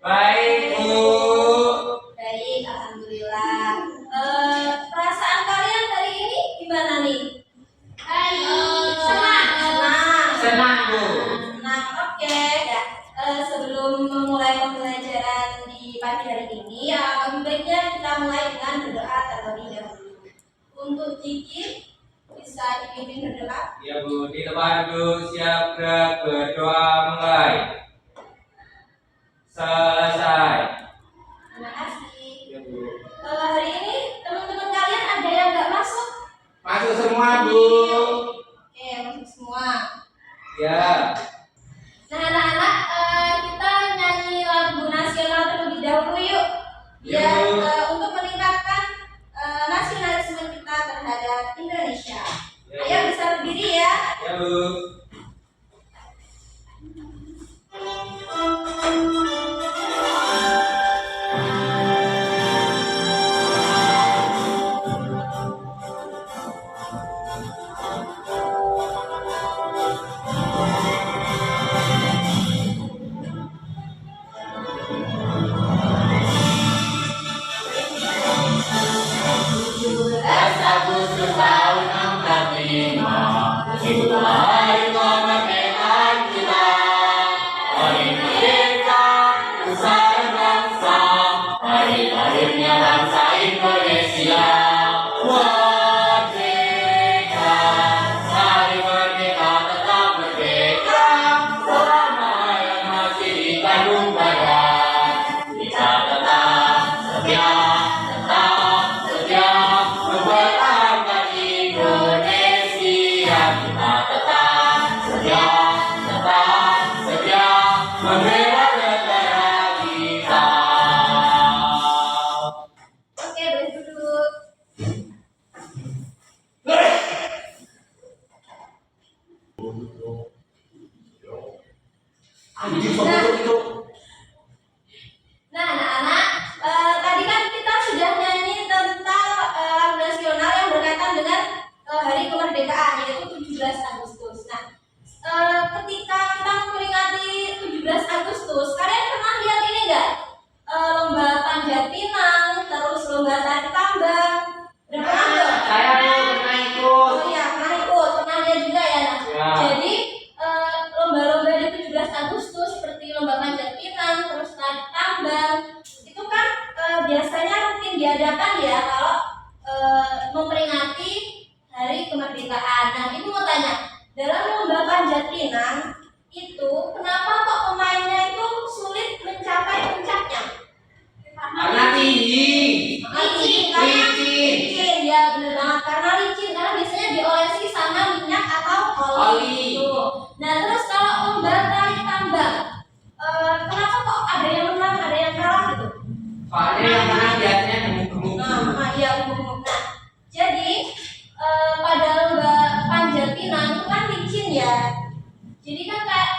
Baik, Bu. Baik, alhamdulillah. Perasaan kalian hari ini gimana nih? Baik. Senang. Senang, Bu. Senang. Oke. Ya. Sebelum memulai pembelajaran di pagi hari ini, lebih baiknya kita mulai dengan berdoa terlebih dahulu. Untuk Cici, bisa dipimpin berdoa? Ya, Bu. Di depan duduk siap gerak berdoa mulai. Selesai. Terima kasih. Ya, Bu. Hari ini teman-teman kalian ada yang nggak masuk? Masuk semua, Bu. Oke, masuk semua. Ya. Nah, anak-anak, kita nyanyi lagu nasional terlebih dahulu yuk. Biar untuk meningkatkan nasionalisme kita terhadap Indonesia. Ayo bisa berdiri ya. Ya, Bu. Agustus tahun 65, itulah hari kemerdekaan kita. Hari merdeka, nusa dan bangsa, hari lahirnya bangsa Indonesia. Merdeka, hari merdeka tetap merdeka, selama yang masih dikandung badan. Kita tetap setia. Mempertahankan Indonesia, kita tetap setia membela negara kita. Oke, duduk. Nah, anak-anak, tadi kan kita sudah nyanyi tentang lagu nasional yang berkaitan dengan hari kemerdekaan, yaitu 17 Agustus. Nah, ketika kita memperingati 17 Agustus, kalian pernah lihat ini enggak? Lomba panjat pinang, terus lomba tarik tambang. Udah pernah tuh? Saya pernah ikut. Oh iya, pernah ikut. Pernah lihat juga ya, Nak? Ya. Jadi, lomba-lomba di 17 Agustus seperti lomba panjat pinang, terus tarik tambang, itu kan biasanya rutin diadakan ya kalau memperingati hari kemerdekaan. Nah, ibu mau tanya, dalam lomba panjat pinang itu kenapa kok pemainnya itu sulit mencapai puncaknya? Karena tinggi. Licin, ya benar banget, karena licin, karena biasanya diolesi sama minyak atau oli. Gitu. Nah, terus kalau lomba tarik tambang, kenapa kok ada yang menang, ada yang kalah gitu? Soalnya yang menang biasanya gemuk-gemuk. Iya, gemuk. Nah, jadi pada lomba panjat pinang itu kan licin ya. Jadi kan kayak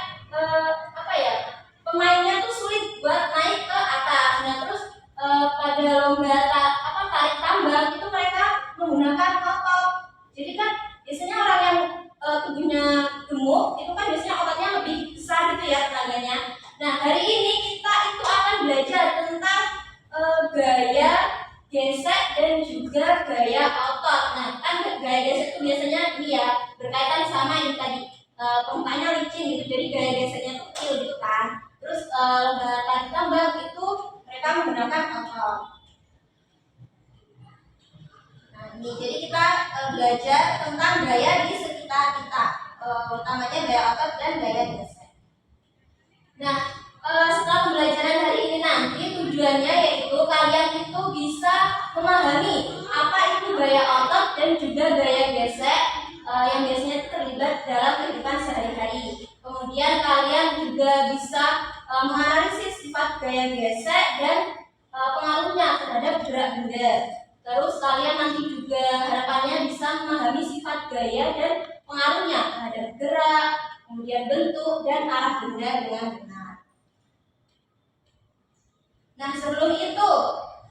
apa ya? Pemainnya tuh sulit buat naik ke atas. Nah, terus pada lomba tarik tambang itu mereka menggunakan otot. Jadi kan biasanya orang yang tubuhnya gemuk itu kan biasanya ototnya lebih besar gitu ya tenaganya. Nah, hari ini kita itu akan belajar tentang gaya gesek dan juga gaya otot. Nah, kan gaya gesek itu biasanya ini ya berkaitan sama yang tadi permukaannya licin gitu, jadi gaya geseknya tuh kecil gitu kan. Terus lomba tarik tambang itu mereka menggunakan otot. Nah, ini jadi kita belajar tentang gaya di sekitar kita, utamanya gaya otot dan gaya gesek. Nah, setelah pembelajaran hari ini nanti tujuannya yaitu kalian itu bisa memahami apa itu gaya otot dan juga gaya gesek yang biasanya terlibat dalam kehidupan sehari-hari. Kemudian kalian juga bisa menganalisis sifat gaya gesek dan pengaruhnya terhadap gerak benda. Terus kalian nanti juga harapannya bisa memahami sifat gaya dan pengaruhnya terhadap gerak, kemudian bentuk dan arah benda dengan benar. Nah, sebelum itu,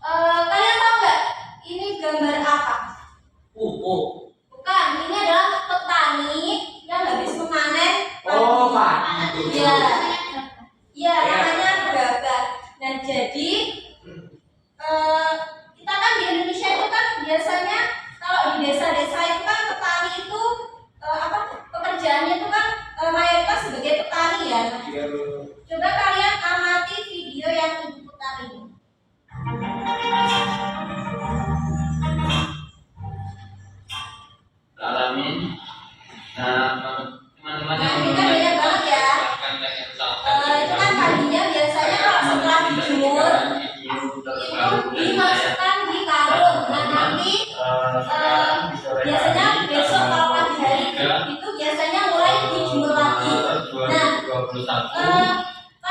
kalian tahu nggak ini gambar apa? Bukan, ini adalah petani yang habis memanen. Oh, Pak. Iya, namanya gabah. Nah,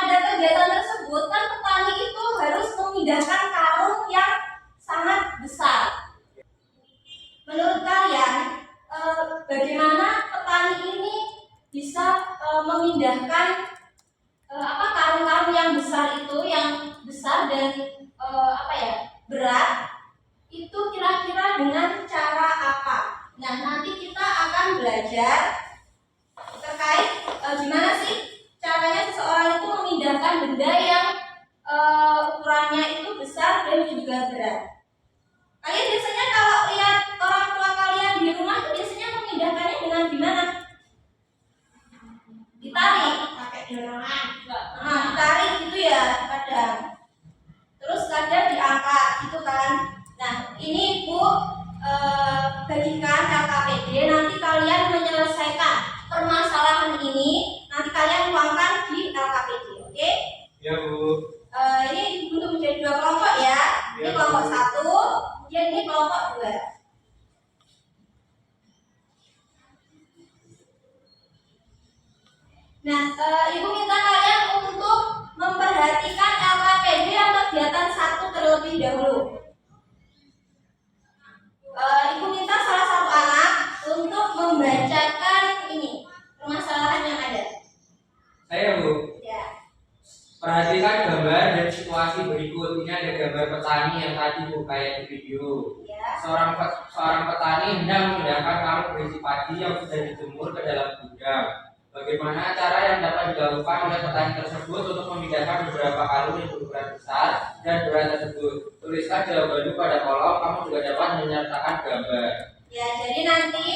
pada kegiatan tersebut kan petani itu harus memindahkan karung yang sangat besar. Menurut kalian, bagaimana petani ini bisa memindahkan karung-karung yang besar itu, yang besar dan berat itu kira-kira dengan cara apa? Nah, nanti kita akan belajar terkait gimana sih caranya seseorang itu memindahkan benda yang ukurannya itu besar dan juga berat. Kalian biasanya kalau lihat orang tua kalian di rumah itu biasanya memindahkannya dengan gimana? Ditarik, pakai dorongan. Nah, ditarik gitu ya kadang. Terus kadang diangkat gitu kan. Nah, ini Ibu bagikan LKPD, nanti kalian menyelesaikan permasalahan ini, nanti kalian tuangkan di LKPD, oke? Ya Bu. Ini untuk menjadi 2 kelompok ya. Ini kelompok 1, kemudian ini kelompok 2. Nah, Ibu minta kalian untuk memperhatikan LKPD yang kegiatan 1 terlebih dahulu. Ibu minta salah satu anak untuk membacakan ini permasalahan yang ada. Saya Bu. Ya. Perhatikan gambar dan situasi berikut. Ini ada gambar petani yang tadi Bu kayak di video. Ya. Seorang petani hendak memindahkan karung berisi padi yang sudah dijemur ke dalam gudang. Bagaimana cara yang dapat dilakukan oleh petani tersebut untuk memindahkan beberapa karung yang berukuran besar dan berat tersebut? Tuliskan jawabannya pada kolom. Kamu juga dapat menyertakan gambar. Ya, jadi nanti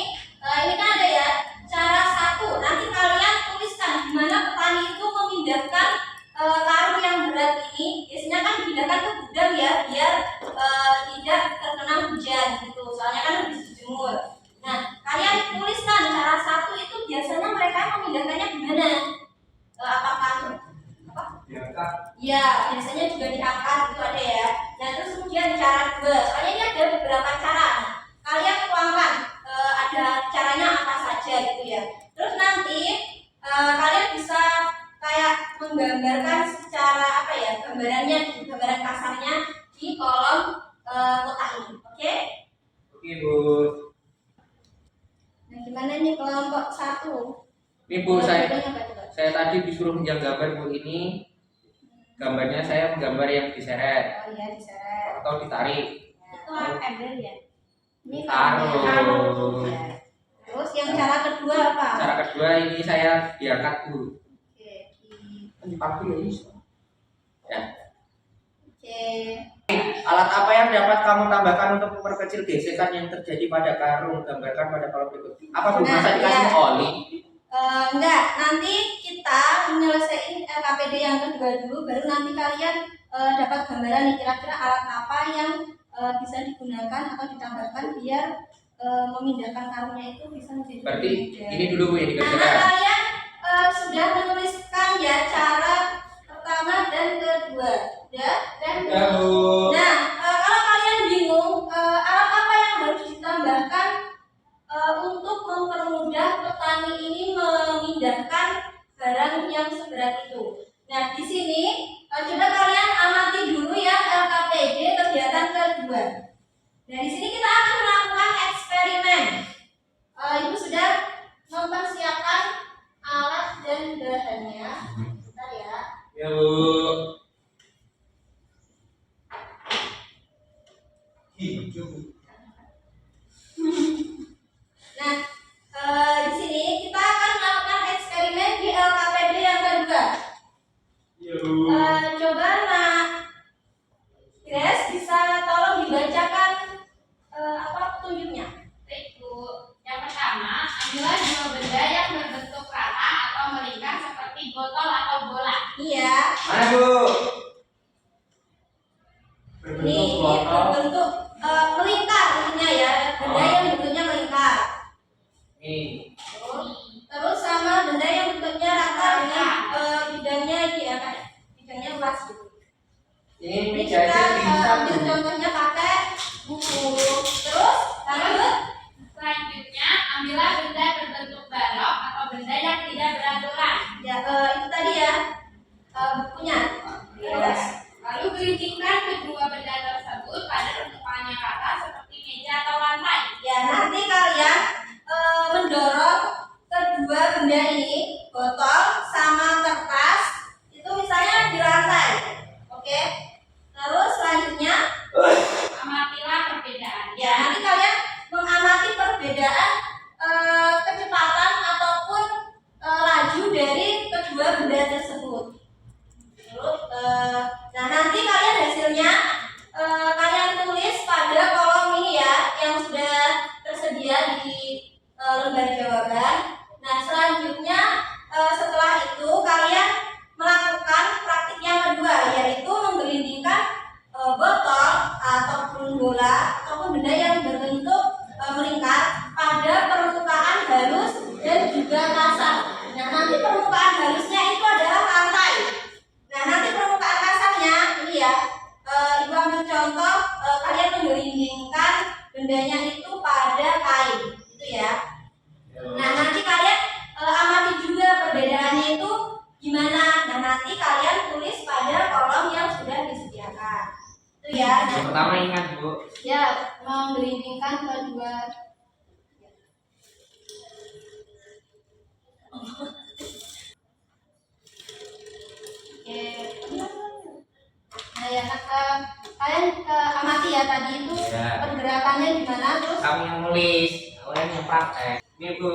ini kan ada ya cara 1. Nanti kalian tuliskan gimana petani itu memindahkan karung yang berat ini. Biasanya kan dipindahkan ke gudang ya, biar tidak terkena hujan gitu. Soalnya kan habis dijemur. Nah, kalian tuliskan cara 1 itu biasanya mereka memindahkannya gimana? Apakah Diangkat. ya, biasanya juga diangkat itu ada ya. Nah, terus kemudian cara 2. Soalnya ini ada beberapa cara. Nah, kalian tuangkan ada caranya apa saja gitu ya. Terus nanti kalian bisa kayak menggambarkan secara gambaran kasarnya di kolom kotak ini. Oke? Oke Bu. Nah, gimana nih kelompok 1? Ini Bu, saya Gambarnya apa coba? tadi disuruh yang gambar Bu ini. Gambarnya saya gambar yang diseret Oh iya, diseret. atau ditarik. Itu ember ya. Ini Karung. ya. Terus yang cara kedua apa? Cara kedua ini saya diangkat Bu. Oke, Kan dipakai ya bisa. Ya. oke. Alat apa yang dapat kamu tambahkan untuk memperkecil gesekan yang terjadi pada karung? Gambarkan pada kolom berikut. Apa Bu? Masa dikasih oli? Enggak, nanti kita menyelesaikan LKPD yang kedua dulu, baru nanti kalian dapat gambaran nih kira-kira alat apa yang bisa digunakan atau ditambahkan biar memindahkan karungnya itu bisa menjadi Berarti lebih mudah. ini dulu Bu yang Nah, dikerjakan. kalian sudah menuliskan ya cara pertama dan kedua, ya? Dan Ya Bu. nah, kalau kalian bingung alat apa yang harus ditambahkan untuk mempermudah petani ini memindahkan barang yang seberat itu. Nah, di sini coba kalian amati dulu ya LKPD kegiatan kedua. Nah, di sini kita akan melakukan eksperimen. Ibu sudah mempersiapkan alat dan bahannya. Bentar ya. Ya Bu. Nah, di sini kita akan melakukan eksperimen di LKPD yang kedua. Ya Bu. Coba Nak Grace bisa tolong dibacakan petunjuknya. Baik Bu, yang pertama, ambillah 2 benda yang berbentuk rata atau melingkar seperti botol atau bola. Iya. Mana Bu? Ini Berbentuk botol. berbentuk melingkar intinya ya, benda yang bentuknya melingkar. Ini. Terus sama benda yang bentuknya rata dengan bidangnya bidangnya luas gitu. Ini Ini meja kita bisa ambil Bu. contohnya pakai buku. Terus lanjut. Selanjutnya, ambillah benda berbentuk balok atau benda yang tidak beraturan. Ya, itu tadi ya menulis pada kolom yang sudah disediakan. Itu ya. Yang pertama ingat Bu. Ya, menggelindingkan kedua. Oke. Nah ya, kalian amati ya tadi itu Ya. pergerakannya gimana, terus Kamu yang nulis, kalian yang praktek. Ini Bu.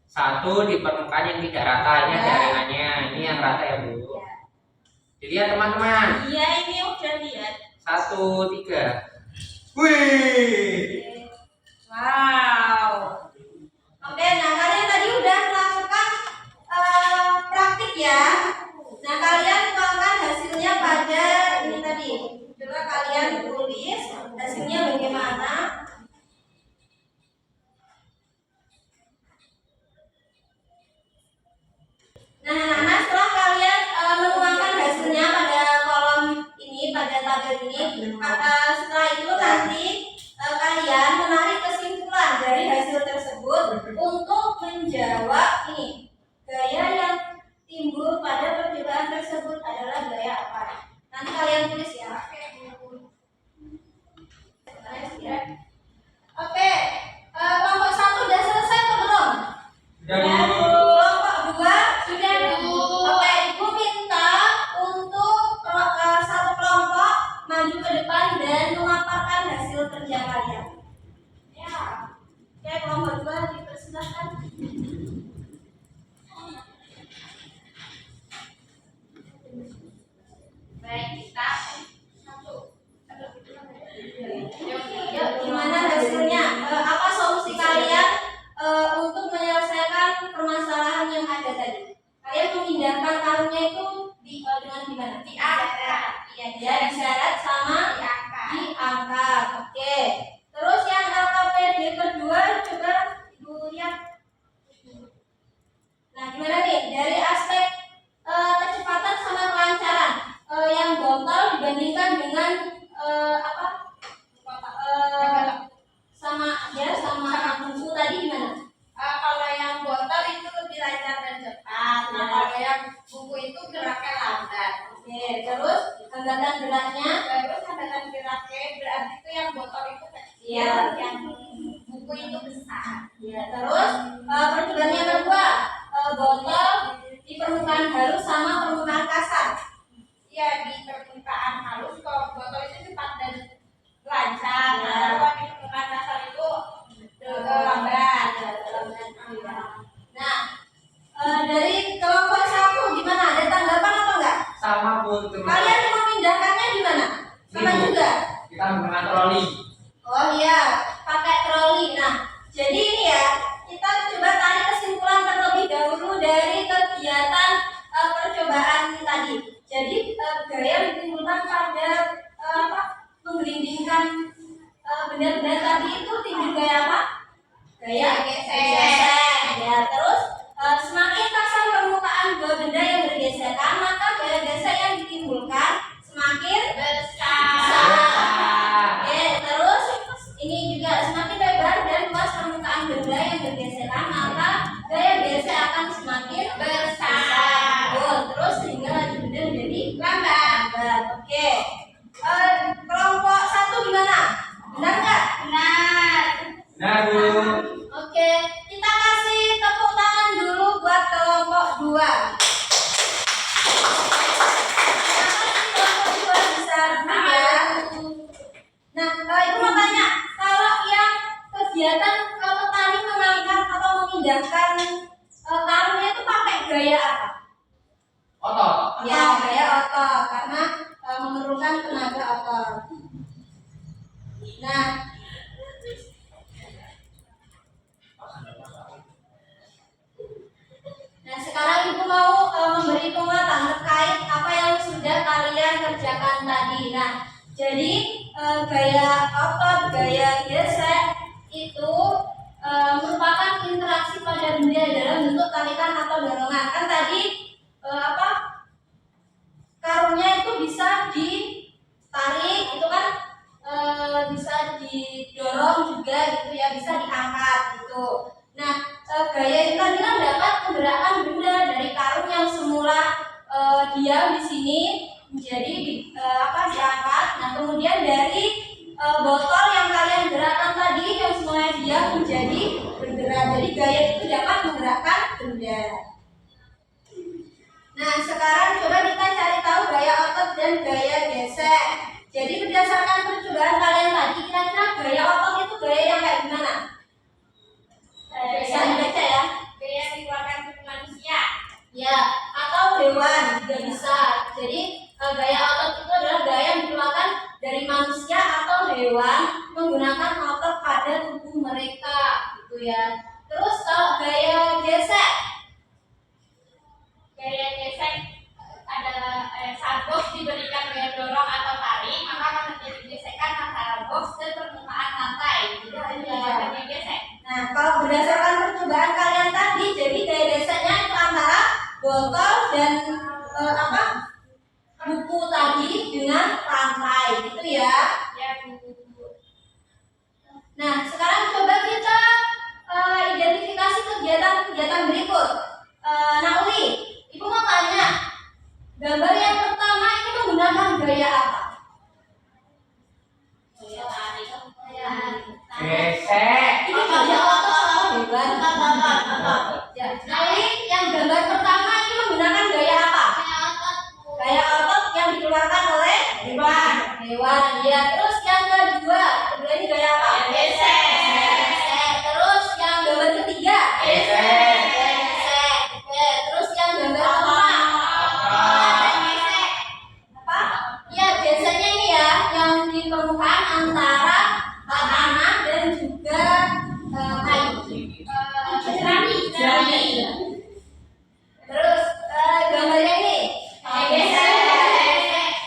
Satu di permukaan yang tidak rata, ini Ya. jaringannya. Ini yang rata ya Bu. ya. Jadi ya teman-teman. Iya, ini udah lihat. 1, 3. Wih. Wow. Oke, nah kalian tadi udah melakukan praktik ya. Nah kalian tuangkan hasilnya pada ini tadi. Coba kalian tulis hasilnya bagaimana. Nah, anak-anak setelah kalian menuangkan hasilnya pada kolom ini, pada tabel ini, setelah itu nanti kalian menarik kesimpulan dari hasil tersebut untuk menjawab ini gaya yang timbul pada percobaan tersebut adalah gaya apa. Nanti kalian tulis ya. Oke, kelompok 1 udah selesai atau belum? Sudah Bu. Kelompok 2 Sudah, Bu. Oke, Ibu minta untuk satu kelompok maju ke depan dan memaparkan hasil kerja kalian. Ya. Oke, kelompok 2 dipersilakan. Baik, kita Yuk, gimana hasilnya? Apa solusi kalian untuk menyelesaikan permasalahan yang ada tadi? Kalian memindahkan karungnya itu dengan gimana? diangkat. Iya, Ya, diseret sama diangkat. diangkat. Oke. Terus yang LKPD kedua coba Ibu lihat. Nah, gimana nih dari aspek kecepatan sama kelancaran? Yang botol dibandingkan dengan apa? Sama buku tadi gimana? Kalau yang botol itu lebih lancar dan cepat. Nah, Ya. kalau yang buku itu geraknya lambat. Oke, terus hambatan geraknya? Terus hambatan geraknya berarti itu yang botol itu kecil, Iya. yang buku itu besar. Ya, terus percobaan yang kedua, botol di permukaan halus sama permukaan kasar. Ya, di permukaan halus kalau botol itu cepat dan lancar. Ya. Nah, kalau di permukaan kasar itu lambat. Nah, dari kelompok 1 gimana? Ada tanggapan atau enggak? Sama Bu, teman. Kalian yang memindahkannya gimana? Sama Ibu. juga? Kita menggunakan troli. Oh iya, pakai troli. Nah, jadi ini ya, kita coba tarik kesimpulan terlebih dahulu dari kegiatan percobaan tadi. Jadi gaya yang ditimbulkan pada menggelindingkan benda-benda tadi itu timbul gaya apa? Gaya Gesek. Ya, terus semakin kasar permukaan dua benda yang bergesekan, maka gaya gesek yang ditimbulkan semakin Besar. Oke, terus ini juga semakin lebar dan luas permukaan benda yang bergesekan, maka gaya gesek akan semakin Besar. Betul. Terus sehingga laju benda menjadi Lambat. lambat. Oke. Kelompok 1 gimana? Benar nggak? Benar. Nah Bu. Oke, kita kasih tepuk tangan dulu buat kelompok 2. Kelompok 2 bisa juga. Nah, Ibu mau tanya, kalau yang kegiatan petani mengangkat atau memindahkan karungnya itu pakai gaya apa? Otot. Ya, gaya otot karena memerlukan tenaga otot. Nah, sekarang Ibu mau memberi penguatan terkait apa yang sudah kalian kerjakan tadi. Nah, jadi gaya otot, gaya gesek itu merupakan interaksi pada benda dalam bentuk tarikan atau dorongan. Kan tadi karungnya itu bisa ditarik, itu kan bisa didorong juga gitu ya, bisa diangkat gitu. Nah, gaya itu tadi kan dapat menggerakkan benda dari karung yang semula dia di sini menjadi diangkat. Nah, kemudian dari botol yang kalian gerakkan tadi yang semuanya diam menjadi bergerak. Jadi gaya itu dapat menggerakkan benda. Nah, sekarang coba kita cari tahu gaya otot dan gaya gesek. Jadi berdasarkan percobaan kalian tadi, kira-kira gaya otot itu gaya yang kayak gimana? Bisa dibaca ya? Gaya yang dikeluarkan tubuh manusia. Ya, atau hewan juga bisa. Jadi gaya otot itu adalah gaya yang dikeluarkan dari manusia atau hewan menggunakan otot pada tubuh mereka, gitu ya. Terus kalau gaya gesek, Gaya gesek adalah saat box diberikan gaya dorong atau tarik, maka akan terjadi gesekan antara box dan permukaan lantai. Jadi hanya dikeluarkan gaya gesek. nah kalau berdasarkan percobaan kalian tadi, jadi gaya geseknya itu antara botol dan buku tadi dengan lantai, gitu ya. Ya, Bu. Nah, sekarang coba kita identifikasi kegiatan-kegiatan berikut. Nauli, Ibu mau tanya, gambar yang pertama ini menggunakan gaya apa? Gaya tarik. Gesek. Ini gaya otot atau hewan? Ya, Nauli, yang gambar pertama ini menggunakan gaya apa? Gaya otot yang dikeluarkan oleh Hewan. hewan. Ya, terus yang kedua ini gaya apa? Gesek. Gesek. Terus yang gambar ketiga? Gesek. Gesek. Oke, terus yang gambar keempat? Apa? Ya, biasanya ini ya yang di permukaan antara tanah dan juga kayu. Jerami. Terus gambarnya ini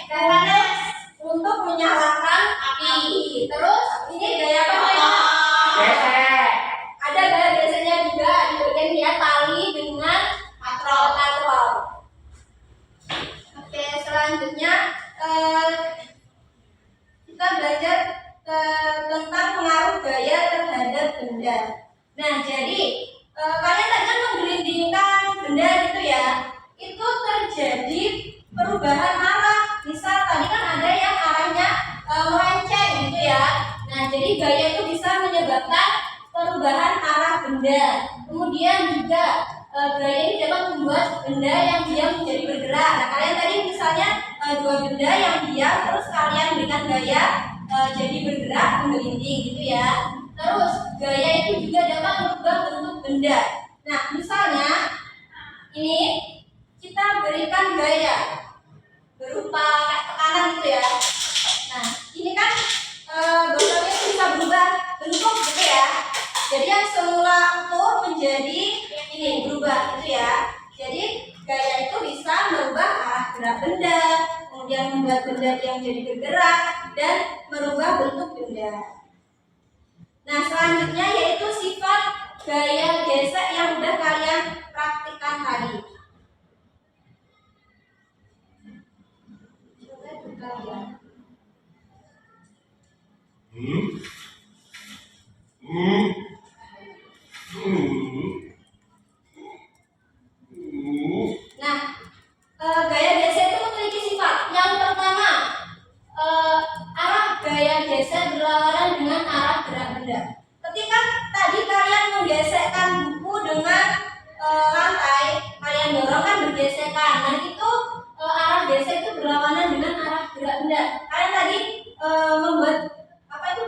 gambarnya untuk menyalakan api. Terus ini gaya apa ya? Gesek. Ada gaya geseknya juga di bagian dia tali dengan katrol. Oke, selanjutnya kita belajar tentang pengaruh gaya terhadap benda. Nah, jadi kalian tadi kan menggelindingkan benda gitu ya, itu terjadi perubahan arah. Misal tadi kan ada yang arahnya melenceng gitu ya. Nah, jadi gaya itu bisa menyebabkan perubahan arah benda. Kemudian juga gaya ini dapat membuat benda yang diam menjadi bergerak. Nah, kalian tadi misalnya dua benda yang diam, terus kalian berikan gaya jadi bergerak menggelinding gitu ya. Terus gaya itu juga dapat merubah bentuk benda. Nah, misalnya ini kita berikan gaya berupa tekanan gitu ya. Nah, ini kan botolnya bisa berubah bentuk gitu ya. Jadi yang semula utuh menjadi ini berubah gitu ya. Jadi gaya itu bisa merubah arah gerak benda, kemudian membuat benda yang jadi bergerak dan merubah bentuk benda. Nah, selanjutnya yaitu sifat gaya gesek yang udah kalian praktikkan tadi. Coba buka ya. Nah, gaya gesek itu memiliki sifat. Yang pertama, arah gaya gesek berlawanan dengan arah gerak benda. Ketika tadi kalian menggesekkan buku dengan lantai, kalian dorong kan bergesekan. Nah, itu arah gesek itu berlawanan dengan arah gerak benda. Kalian tadi membuat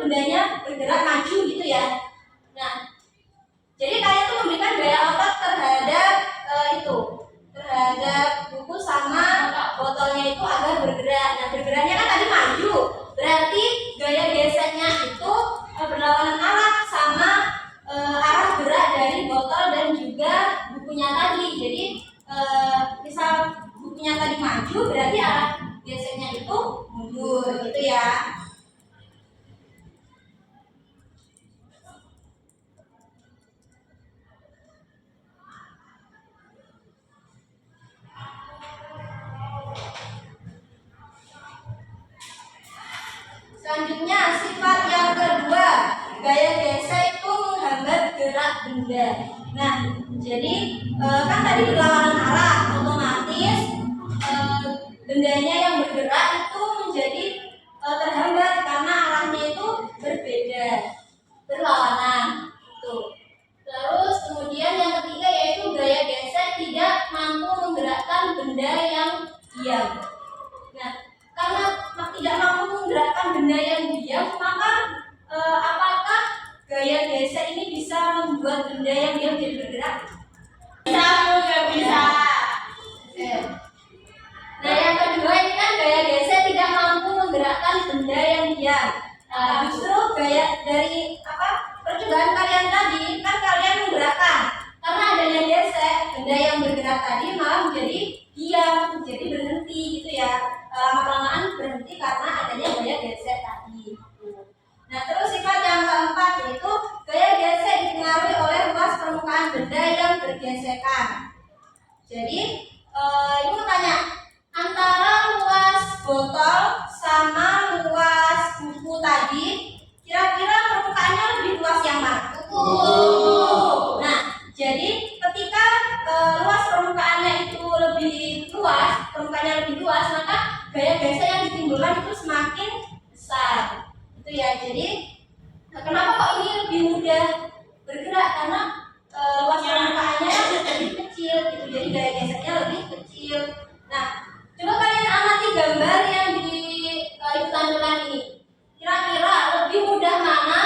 bendanya bergerak maju gitu ya. Nah, jadi kalian tuh memberikan gaya otot terhadap terhadap buku sama botolnya itu agar bergerak. Nah, bergeraknya kan tadi maju, berarti gaya geseknya itu berlawanan arah sama arah gerak dari botol dan juga bukunya tadi. Jadi misal bukunya tadi maju, berarti arah geseknya itu mundur gitu ya. Selanjutnya, sifat yang kedua, gaya gesek itu menghambat gerak benda. Nah, jadi kan tadi berlawanan arah, otomatis bendanya yang bergerak itu menjadi terhambat karena arahnya itu berbeda, berlawanan. Tuh. Terus kemudian yang ketiga yaitu gaya gesek tidak mampu menggerakkan benda yang diam. Nah, karena tidak mampu menggerakkan benda yang diam, maka apakah gaya gesek ini bisa membuat benda yang diam jadi bergerak? Bisa, nggak bisa. Oke. Nah, yang kedua ini kan gaya gesek tidak mampu menggerakkan benda yang diam. Nah, justru gaya dari percobaan kalian tadi kan kalian menggerakkan. Karena adanya gesek, benda yang bergerak tadi malah menjadi diam, menjadi berhenti gitu ya. Lama-kelamaan berhenti karena adanya gaya gesek tadi. Nah, terus sifat yang keempat yaitu gaya gesek dipengaruhi oleh luas permukaan benda yang bergesekan. Jadi, ini mau tanya, antara luas botol sama luas buku tadi, kira-kira permukaannya lebih luas yang mana? Nah, jadi ketika luas permukaannya itu lebih luas, maka gaya gesek yang ditimbulkan itu semakin besar. Itu ya. Jadi kenapa kok ini lebih mudah bergerak? Karena luas permukaannya lebih kecil gitu. Jadi gaya geseknya lebih kecil. Nah, coba kalian amati gambar yang ditampilan ini. Kira-kira lebih mudah mana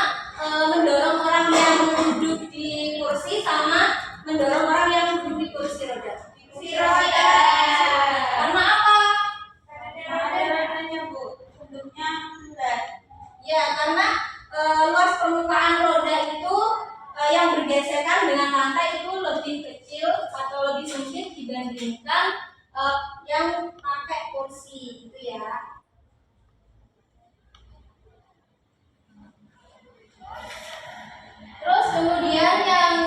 mendorong orang yang duduk di kursi sama mendorong orang yang duduk di kursi roda? Kursi roda. Karena apa? Karena rodanya, Bu, bentuknya bulat. Ya, karena luas permukaan roda itu yang bergesekan dengan lantai itu lebih kecil atau lebih sempit dibandingkan yang pakai kursi gitu ya. Terus kemudian yang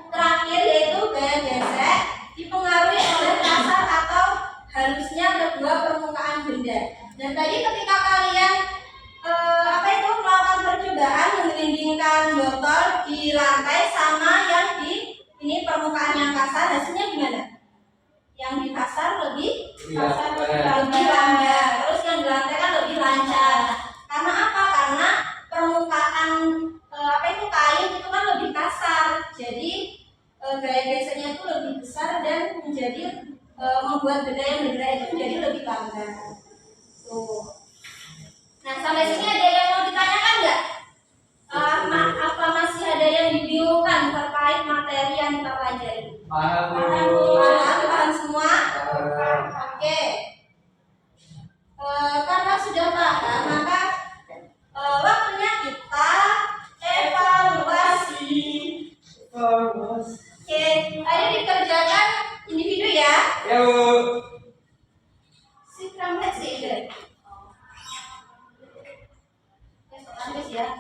terakhir yaitu gaya gesek dipengaruhi oleh kasar atau halusnya kedua permukaan benda. Dan tadi ketika kalian melakukan percobaan menggelindingkan botol di lantai sama yang di ini permukaan yang kasar, hasilnya gimana? Yang di kasar lebih lambat, terus yang di lantai kan lebih lancar. Karena apa? Karena permukaan kain itu kan lebih kasar, jadi gaya geseknya itu lebih besar dan menjadi membuat benda yang bergerak itu menjadi lebih lambat. Tuh. Nah, sampai sini ada yang mau ditanyakan nggak? Apa masih ada yang dibingungkan terkait materi yang kita pelajari? Paham semua? Oke. Karena sudah paham, maka waktunya kita evaluasi. Oke, ayo dikerjakan individu ya. Ya, Bu. Si Kramlet sih deh. Ya.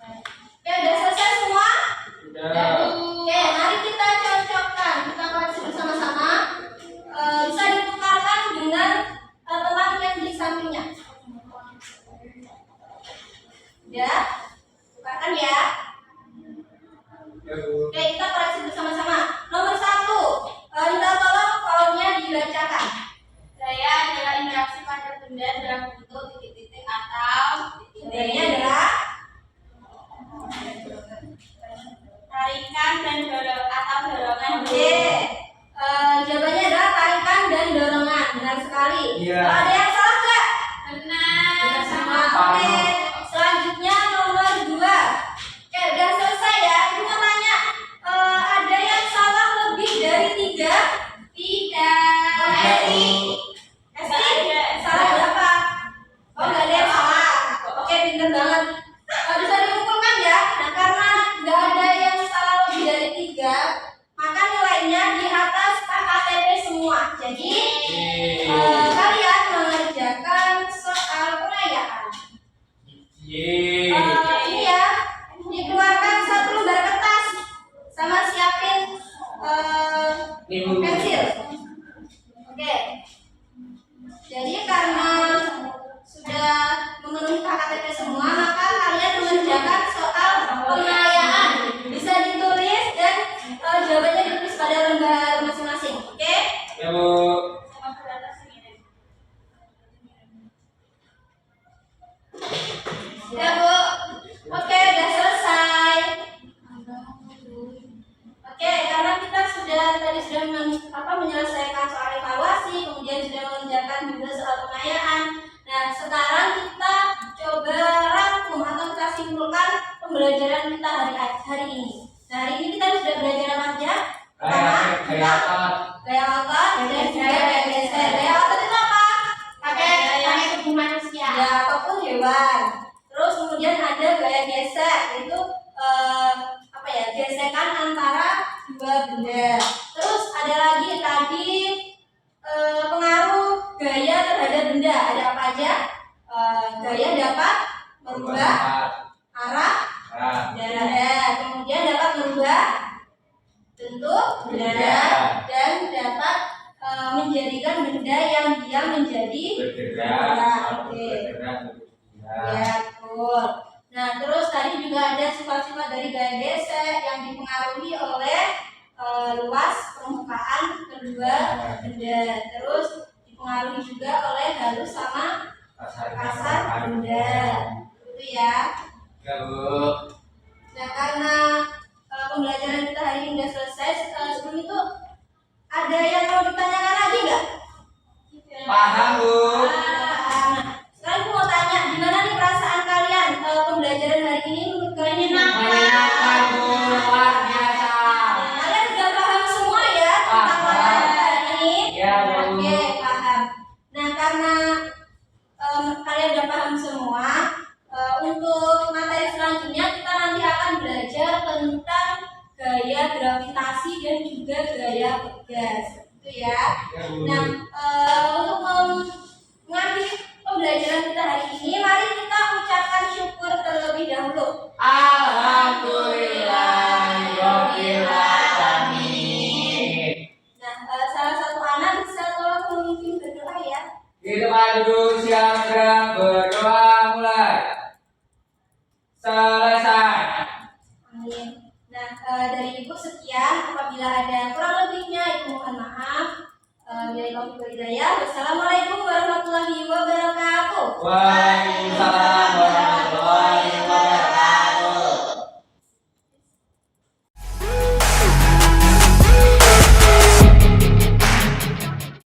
Oke, udah selesai semua? Sudah. Oke, mari kita cocokkan. Kita koreksi bersama-sama. Bisa ditukarkan dengan teman yang di sampingnya. Ya, tukarkan ya. Ya, Bu. Oke, kita koreksi bersama-sama. Nomor 1, minta tolong faulnya dibacakan. Gaya adalah interaksi pada benda dalam bentuk titik-titik atau Gayanya adalah tarikan dan dorongan. Oke. Jawabannya adalah tarikan dan dorongan. Benar sekali. Iya. Ada yang salah nggak? Benar. Benar semua. Oke. Selanjutnya nomor 2. Oke, udah selesai ya. Ibu mau tanya, ada yang salah lebih dari 3? Tidak. Esti, salah berapa? Oh, nggak ada yang salah. Oke, pinter banget. Bisa dikumpulkan ya. Nah, karena nggak ada yang salah lebih dari 3, maka nilainya di atas KKTP semua. Jadi kalian mengerjakan soal penayaan. menjadi bergerak, Oke. bergerak, Ya, betul. Nah, terus tadi juga ada sifat-sifat dari gaya gesek yang dipengaruhi oleh luas permukaan kedua benda. Terus dipengaruhi juga oleh halus sama kasar benda. Itu ya. Ya, Bu. Nah, karena pembelajaran kita hari ini sudah selesai, sebelum itu ada yang mau ditanyakan lagi nggak? Paham, Bu. Nah, sekarang aku mau tanya, gimana nih perasaan kalian pembelajaran hari ini menurut kalian? Menyenangkan, Bu. Luar biasa. Kalian sudah paham semua ya tentang Paham. pelajaran hari ini? Ya, Bu. Oke, paham. Nah, karena kalian sudah paham semua, untuk materi selanjutnya kita nanti akan belajar tentang gaya gravitasi dan juga gaya gas. Itu ya. Ya, Bu. Nah, untuk mengakhiri pembelajaran kita hari ini, mari kita ucapkan syukur terlebih dahulu. Alhamdulillahirabbil alamin. Nah, salah satu anak bisa tolong memimpin berdoa ya. Di tempat duduk siap gerak, berdoa mulai. Selesai. Amin. Nah, dari Ibu sekian. Apabila ada kurang lebihnya, Ibu mohon maaf. Wassalamualaikum warahmatullahi wabarakatuh. Waalaikumsalam